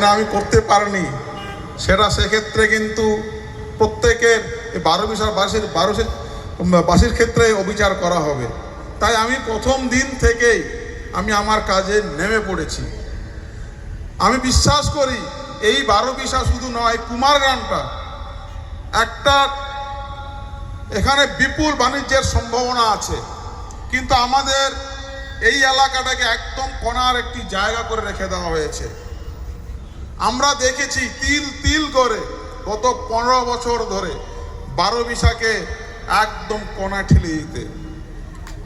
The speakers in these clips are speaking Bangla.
না আমি করতে পারিনি, সেটা সেক্ষেত্রে কিন্তু প্রত্যেকের 12 ক্ষেত্রে অবিচার করা হবে। তাই আমি প্রথম দিন থেকেই আমি আমার কাজে নেমে পড়েছি। আমি বিশ্বাস করি এই 12 শুধু নয়, কুমারগ্রামটা একটা, এখানে বিপুল বাণিজ্যের সম্ভাবনা আছে, কিন্তু আমাদের এই এলাকাটাকে একদম কোণার একটি জায়গা করে রেখে দেওয়া হয়েছে। আমরা দেখেছি তিল তিল করে গত 15 বছর ধরে 12 একদম কোণা ঠেলে দিতে,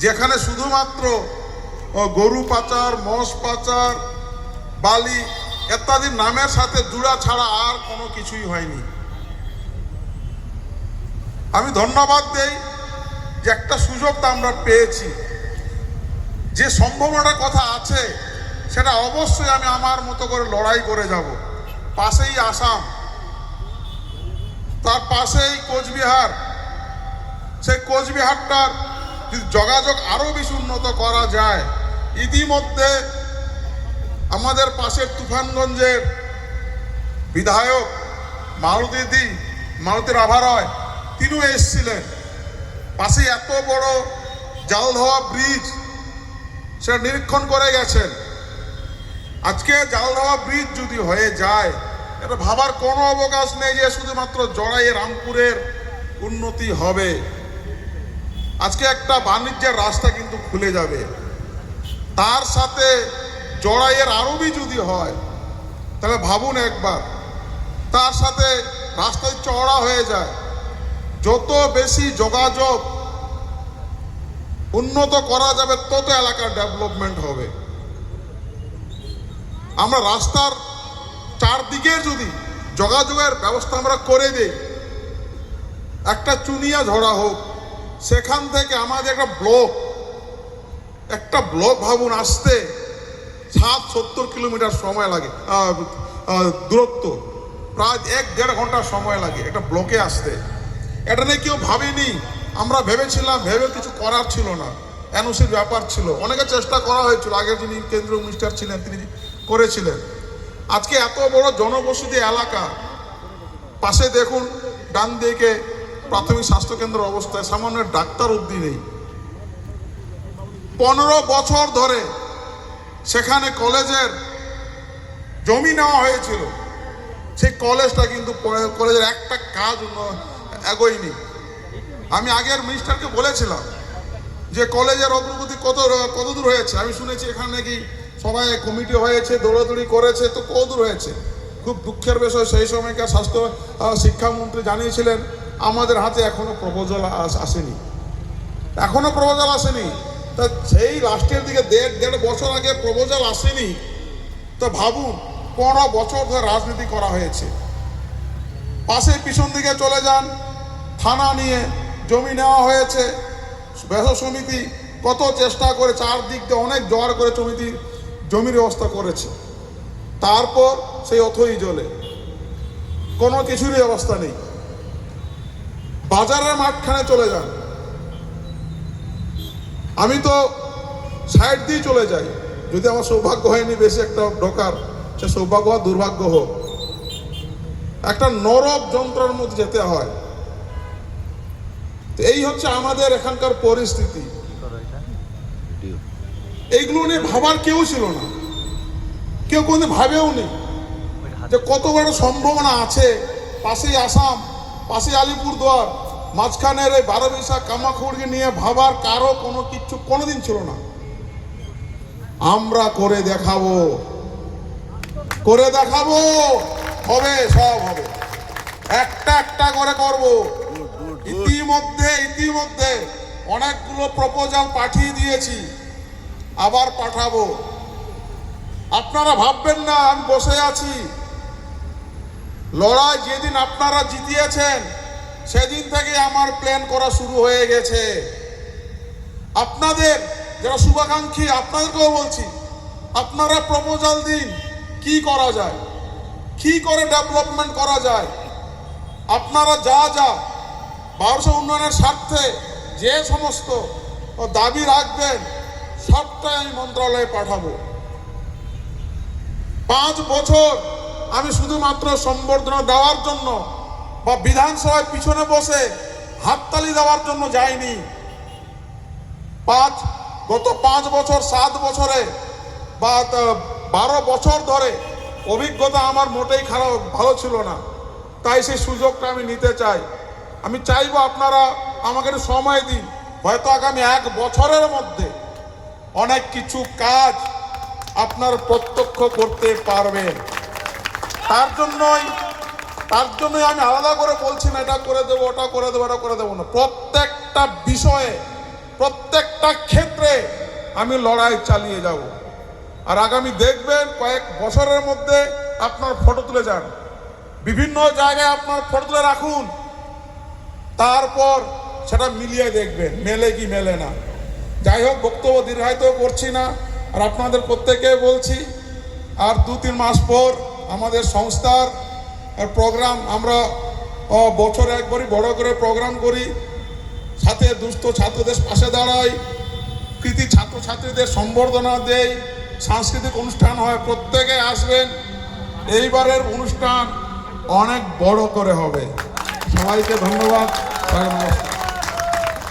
যেখানে শুধুমাত্র গরু পাচার, মোষ পাচার, বালি ইত্যাদি নামের সাথে জুড়া ছাড়া আর কোনো কিছুই হয়নি। আমি ধন্যবাদ দেই যে একটা সুযোগ তো আমরা পেয়েছি, যে সম্ভাবনার কথা আছে সেটা অবশ্যই আমি আমার মতো করে লড়াই করে যাব। পাশেই আসাম, তার পাশেই কোচবিহার, সেই কোচবিহারটার যদি যোগাযোগ আরও বেশি উন্নত করা যায়। ইতিমধ্যে আমাদের পাশের তুফানগঞ্জের বিধায়ক মালতী রাভারয় তিনিও এসেছিলেন, পাশে এত বড় জালধোয়া ব্রিজ সেটা নিরীক্ষণ করে গেছেন। আজকে জালধোয়া ব্রিজ যদি হয়ে যায়, এটা ভাবার কোনো অবকাশ নেই যে শুধুমাত্র জড়াইয়ে রামপুরের উন্নতি হবে। আজকে একটা বাণিজ্যের রাস্তা কিন্তু খুলে যাবে, তার সাথে জড়াইয়ের আরবি যদি হয় তাহলে ভাবুন একবার, তার সাথে রাস্তায় চওড়া হয়ে যায়। যত বেশি যোগাযোগ উন্নত করা যাবে তত এলাকার ডেভেলপমেন্ট হবে। আমরা রাস্তার চারদিকে যদি যোগাযোগের ব্যবস্থা আমরা করে দিই, একটা চুনিয়া ঝড়া হোক, সেখান থেকে আমাদের একটা ব্লক ভাবুন আসতে 70 কিলোমিটার সময় লাগে, দূরত্ব প্রায় 1-1.5 ঘন্টা সময় লাগে একটা ব্লকে আসতে। এটা নিয়ে কেউ ভাবেনি, আমরা ভেবেছিলাম, ভেবে কিছু করার ছিল না, এনওসির ব্যাপার ছিল, অনেকে চেষ্টা করা হয়েছিল, আগের যিনি কেন্দ্রীয় মিনিস্টার ছিলেন তিনি করেছিলেন। আজকে এত বড় জনবসতি এলাকা, পাশে দেখুন ডান দিকে প্রাথমিক স্বাস্থ্যকেন্দ্রের অবস্থায় সামান্য ডাক্তার অবধি নেই। 15 বছর ধরে সেখানে কলেজের জমি নেওয়া হয়েছিল, সেই কলেজটা কিন্তু কলেজের একটা কাজ এগোয়নি। আমি আগের মিনিস্টারকে বলেছিলাম যে কলেজের অগ্রগতি কত দূর হয়েছে। আমি শুনেছি এখানে নাকি সবাই কমিটি হয়েছে, দৌড়াদৌড়ি করেছে, তো কত দূর হয়েছে। খুব দুঃখের বিষয়, সেই সময়কার শিক্ষামন্ত্রী জানিয়েছিলেন আমাদের হাতে এখনো প্রপোজাল আসেনি, তা সেই লাস্টের দিকে 1.5 বছর আগে প্রপোজাল আসেনি। তো ভাবুন 15 বছর ধরে রাজনীতি করা হয়েছে। পাশে পিছন দিকে চলে যান, থানা নিয়ে জমি নেওয়া হয়েছে, ব্যবসা সমিতি কত চেষ্টা করে চারদিক দিয়ে অনেক জোয়ার করে জমির ব্যবস্থা করেছে, তারপর সেই অথই জলে কোনো কিছুরই ব্যবস্থা নেই। বাজারের মাঠখানে চলে যান, আমি তো সাইড দিয়ে চলে যাই, যদি আমার সৌভাগ্য হয়নি বেশি একটা ঢোকার, সে সৌভাগ্য হোক দুর্ভাগ্য হোক, একটা নরক যন্ত্রের মধ্যে যেতে হয়। এই হচ্ছে আমাদের এখানকার পরিস্থিতি। এইগুলো নিয়ে ভাবার কেউ ছিল না, কেউ কোনদিন ভাবেও নেই যে কত বড় সম্ভাবনা আছে। পাশেই আসাম, পাশে আলিপুরদুয়ার, মাঝখানের এই 12 কামাখ্যাকে নিয়ে ভাবার কারো কিচ্ছু কোনোদিন ছিল না। আমরা করে দেখাবো, হবে, সব হবে, একটা করে করব। ইতিমধ্যে অনেকগুলো প্রপোজাল পাঠিয়ে দিয়েছি, আবার পাঠাবো। আপনারা ভাববেন না আমি বসে আছি। লড়াই যেদিন আপনারা জিতিয়েছেন সেদিন থেকে আমার প্ল্যান করা শুরু হয়ে গেছে। আপনাদের যারা শুভাকাঙ্ক্ষী, আপনাদেরকেও বলছি, আপনারা প্রপোজাল দিন, কি করা যায়, কি করে ডেভেলপমেন্ট করা যায়। আপনারা যা 1200 উন্নয়নের স্বার্থে যে সমস্ত দাবি রাখবেন সবটাই আমি মন্ত্রণালয়ে পাঠাবো। 5 বছর আমি শুধুমাত্র সম্বর্ধনা দেওয়ার জন্য বা বিধানসভায় পিছনে বসে হাততালি দেওয়ার জন্য যাইনি। গত 5 বছর 7 বছরে বা 12 বছর ধরে অভিজ্ঞতা আমার মোটেই ভালো ছিল না, তাই সেই সুযোগটা আমি নিতে চাই। আমি চাইবো আপনারা আমাকে একটু সময় দিন, হয়তো আগামী 1 বছরের মধ্যে অনেক কিছু কাজ আপনার প্রত্যক্ষ করতে পারবেন। তার জন্যই আমি আলাদা করে বলছি না এটা করে দেবো, ওটা করে দেবো, এটা করে দেবো না। প্রত্যেকটা বিষয়ে, প্রত্যেকটা ক্ষেত্রে আমি লড়াই চালিয়ে যাব। আর আগামী দেখবেন কয়েক বছরের মধ্যে আপনার ফটো তুলে যান, বিভিন্ন জায়গায় আপনার ফটো তুলে রাখুন, তারপর সেটা মিলিয়ে দেখবেন মেলে কি মেলে না। যাই হোক, বক্তব্য দীর্ঘায়িত করছি না, আর আপনাদের প্রত্যেকে বলছি আর 2-3 মাস পর আমাদের সংস্থার প্রোগ্রাম, আমরা বছরে একবারই বড় করে প্রোগ্রাম করি, সাথে দুস্থ ছাত্রদের পাশে দাঁড়াই, কৃতি ছাত্রছাত্রীদের সম্বর্ধনা দেই, সাংস্কৃতিক অনুষ্ঠান হয়, প্রত্যেকে আসবেন। এইবারের অনুষ্ঠান অনেক বড় করে হবে। সবাইকে ধন্যবাদ।